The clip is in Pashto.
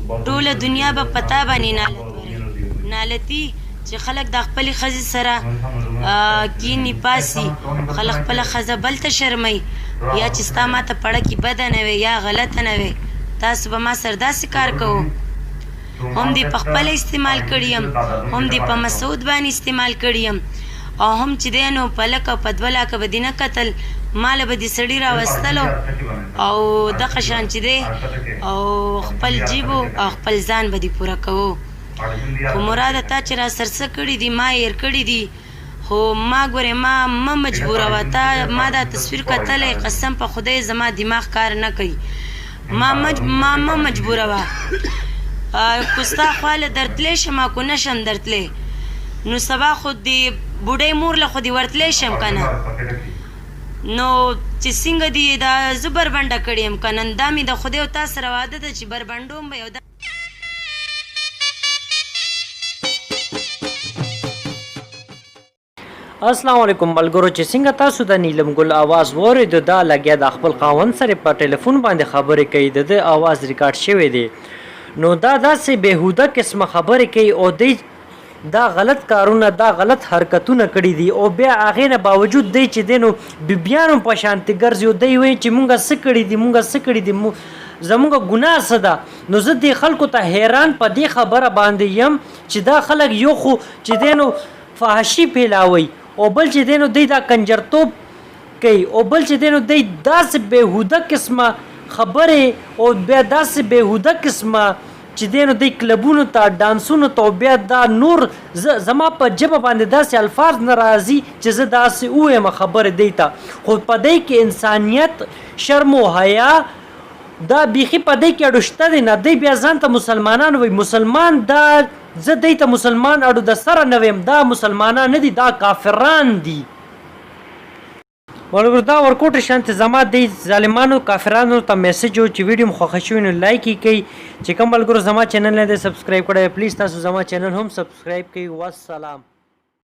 ټوله دنیا به پتا باندې نالتي چې خلک د خپلې ښځې سره کینې پاسي، خلک خپله ښځه بل ته شرموي، یا چې ستا ما ته پړکې بده نه وي یا غلطه نه وي، تاسو به ما سره داسې کار کوو. هم دې په خپله استعمال کړي یم، هم دې په مسعود باندې استعمال کړي یم، او هم چې دی نو په لک او په 2 لاکه به دې نه کتل، ماله به دې سړي راوستلو او دغه شان چې دی او خپل جیب او خپل ځان به دې پوره کوو. خو مراده تا چې را سرڅه کړي دي، ما هېر کړي دي، خو ما ګورې ما مه مجبوروه. تا ما دا تصویر کتلی، قسم په خدای زما دماغ کار نه کوي، ما مه مجبوروه. که ستا خواله درتلی شم که نه شم درتلی، نو سبا خو دې بوډۍ مور له خو دې ورتلی شم که نه، نو چې څنګه دې دا زه بربنډه کړې یم که نه، دا مې د خدای او تا سره واده ده چې بربنډوم به یو السلام علیکم ملګرو، چې څنګه تاسو د نیلم ګل आवाज واورېدو، دا لګیا د خپل خاوند سره په ټلیفون باندې خبرې کوي، د ده आवाज ریکارډ شوی دی. نو دا داسې بېهوده قسمه خبرې کوي او دی دا غلط کارونه، دا غلط حرکتونه کړي دي، او بیا هغې نه باوجود دی چې دی نو بیبیانو په شانتې ګرځي او دی وایي چې مونږ څه کړي دي، مونږ څه کړي دي، زمونږ ګناه څه ده. نو زه دې خلکو ته حیران په دې خبره باندې یم چې دا خلک یو خو چې دی نو فحاشي پیلاوي، او بل چې دی نو دی دا کنجرتوب کوي، او بل چې دی نو دی داسې بېهوده قسمه خبرې او بیا داسې بېهوده قسمه چې دی نو دی کلبونو ته ډانسونو ته، او بیا دا نور زما په ژبه باندې داسې الفاظ نه راځي چې زه داسې ووایم خبرې دی ته. خو په دی کې انسانیت، شرم و حیا دا بیخي په دی کې اډو شته دی نه. دی بیا ځان ته مسلمانان وایي، مسلمان دا زه دی ته مسلمان اډو د سره نه ویم، دا مسلمانان نه دي، دا کافران دي. ملګرو دا ورکوټ شانتې زما دی ظالمانو کافرانو ته میسج و چې ویډیو مو خوښه شوي نو لایک یې کوئ. چې کوم ملګرو زما چینل نه دی سبسکرایب کړی، پلیز تاسو زما چینل هم سبسکرایب کوئ. والسلام.